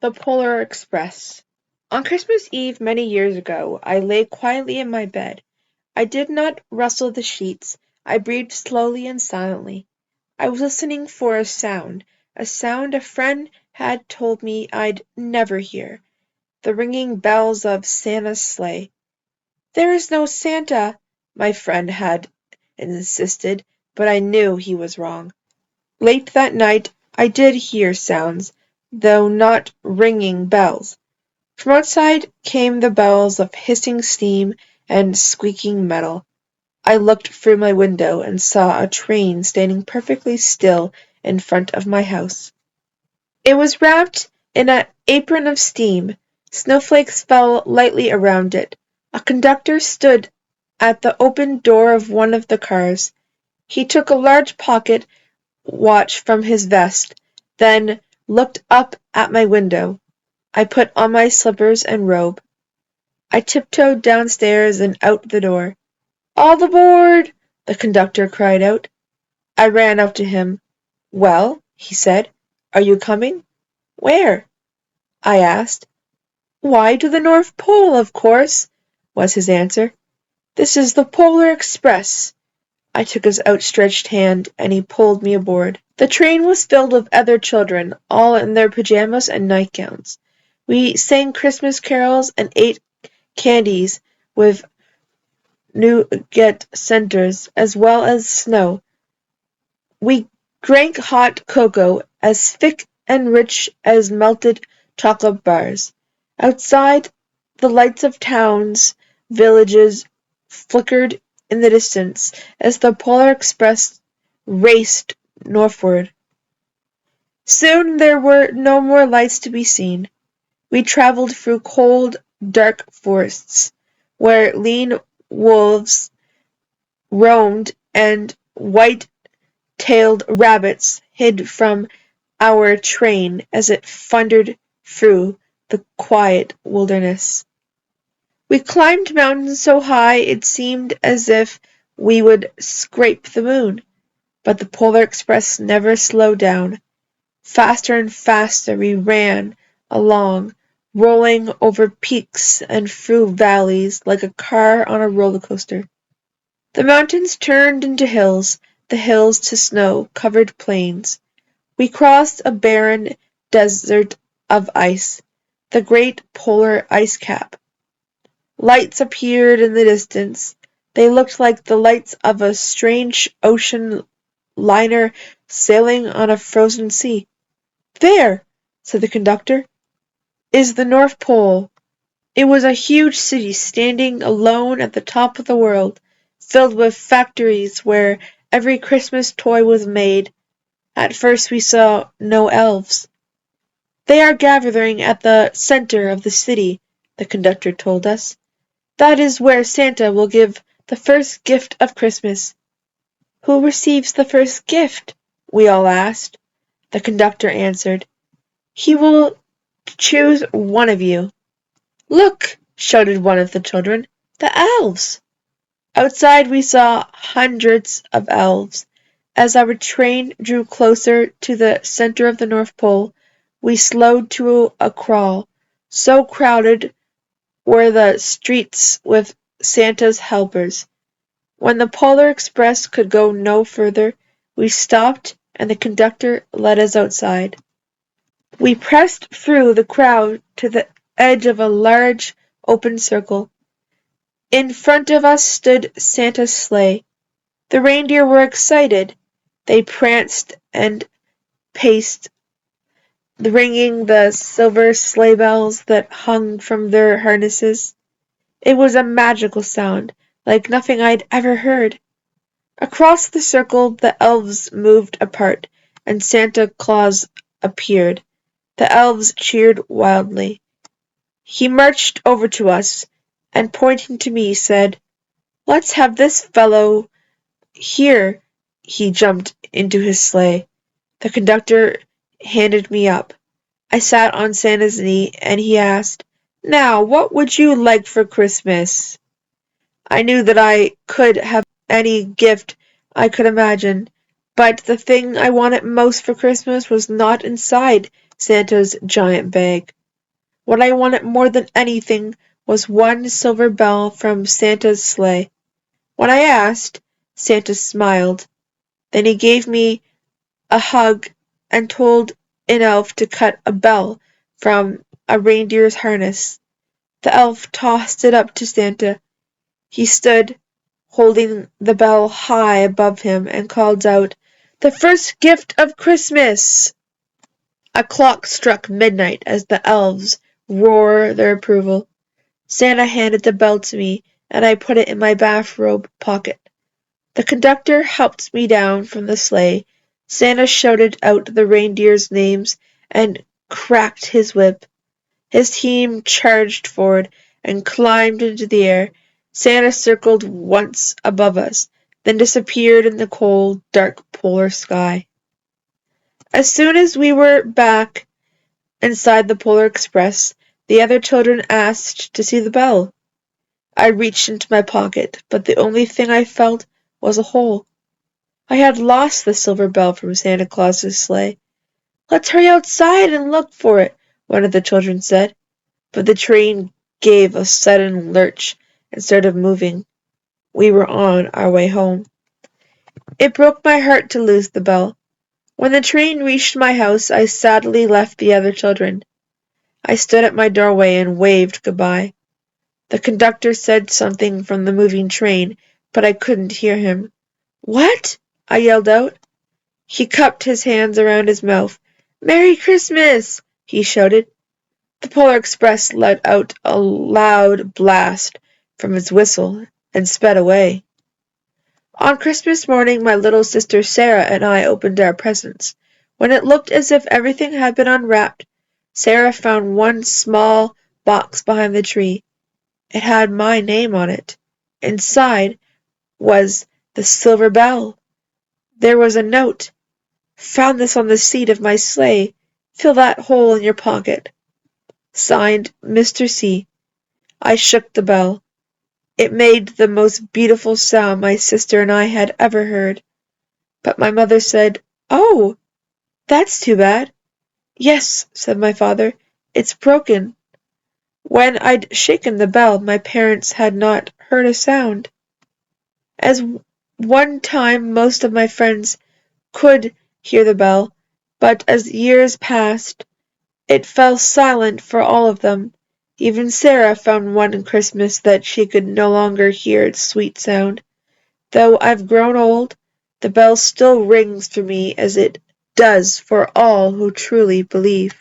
The Polar Express. On Christmas Eve many years ago, I lay quietly in my bed. I did not rustle the sheets. I breathed slowly and silently. I was listening for a sound a friend had told me I'd never hear, the ringing bells of Santa's sleigh. "There is no Santa," my friend had insisted, but I knew he was wrong. Late that night I did hear sounds, though not ringing bells. From outside came the bells of hissing steam and squeaking metal. I looked through my window and saw a train standing perfectly still in front of my house. It was wrapped in an apron of steam. Snowflakes fell lightly around it. A conductor stood at the open door of one of the cars. He took a large pocket watch from his vest, then looked up at my window. I put on my slippers and robe. I tiptoed downstairs and out the door. "All aboard!" the conductor cried out. I ran up to him. "Well," he said, "are you coming?" "Where?" I asked. "Why, to the North Pole, of course," was his answer. "This is the Polar Express." I took his outstretched hand, and he pulled me aboard. The train was filled with other children, all in their pajamas and nightgowns. We sang Christmas carols and ate candies with nougat centers, as well as snow. We drank hot cocoa, as thick and rich as melted chocolate bars. Outside, the lights of towns, villages flickered in the distance as the Polar Express raced northward. Soon there were no more lights to be seen. We traveled through cold, dark forests, where lean wolves roamed and white-tailed rabbits hid from our train as it thundered through the quiet wilderness. We climbed mountains so high it seemed as if we would scrape the moon, but the Polar Express never slowed down. Faster and faster we ran along, rolling over peaks and through valleys like a car on a roller coaster. The mountains turned into hills, the hills to snow-covered plains. We crossed a barren desert of ice, the great polar ice cap. Lights appeared in the distance. They looked like the lights of a strange ocean liner sailing on a frozen sea. "There," said the conductor, "is the North Pole." It was a huge city standing alone at the top of the world, filled with factories where every Christmas toy was made. At first we saw no elves. "They are gathering at the center of the city," the conductor told us. "That is where Santa will give the first gift of Christmas." "Who receives the first gift?" we all asked. The conductor answered, "He will choose one of you." "Look!" shouted one of the children. "The elves!" Outside we saw hundreds of elves. As our train drew closer to the center of the North Pole, we slowed to a crawl. So crowded were the streets with Santa's helpers. When the Polar Express could go no further, we stopped and the conductor led us outside. We pressed through the crowd to the edge of a large open circle. In front of us stood Santa's sleigh. The reindeer were excited. They pranced and paced, ringing the silver sleigh bells that hung from their harnesses. It was a magical sound, like nothing I'd ever heard. Across the circle the elves moved apart, and Santa Claus appeared. The elves cheered wildly. He marched over to us, and pointing to me, said, "Let's have this fellow here." He jumped into his sleigh. The conductor handed me up. I sat on Santa's knee, and he asked, "Now, what would you like for Christmas?" I knew that I could have any gift I could imagine, but the thing I wanted most for Christmas was not inside Santa's giant bag. What I wanted more than anything was one silver bell from Santa's sleigh. When I asked, Santa smiled. Then he gave me a hug and told an elf to cut a bell from a reindeer's harness. The elf tossed it up to Santa. He stood, holding the bell high above him, and called out, "The first gift of Christmas!" A clock struck midnight as the elves roared their approval. Santa handed the bell to me, and I put it in my bathrobe pocket. The conductor helped me down from the sleigh. Santa shouted out the reindeers' names and cracked his whip. His team charged forward and climbed into the air. Santa circled once above us, then disappeared in the cold, dark polar sky. As soon as we were back inside the Polar Express, the other children asked to see the bell. I reached into my pocket, but the only thing I felt was a hole. I had lost the silver bell from Santa Claus's sleigh. "Let's hurry outside and look for it," one of the children said. But the train gave a sudden lurch and started moving. We were on our way home. It broke my heart to lose the bell. When the train reached my house, I sadly left the other children. I stood at my doorway and waved goodbye. The conductor said something from the moving train, but I couldn't hear him. "What?" I yelled out. He cupped his hands around his mouth. "Merry Christmas!" he shouted. The Polar Express let out a loud blast from its whistle and sped away. On Christmas morning, my little sister Sarah and I opened our presents. When it looked as if everything had been unwrapped, Sarah found one small box behind the tree. It had my name on it. Inside was the silver bell. There was a note. "Found this on the seat of my sleigh. Fill that hole in your pocket." Signed, Mr. C. I shook the bell. It made the most beautiful sound my sister and I had ever heard. But my mother said, "Oh, that's too bad." "Yes," said my father, "it's broken." When I'd shaken the bell, my parents had not heard a sound. As one time most of my friends could hear the bell, but as years passed, it fell silent for all of them. Even Sarah found one Christmas that she could no longer hear its sweet sound. Though I've grown old, the bell still rings for me as it does for all who truly believe.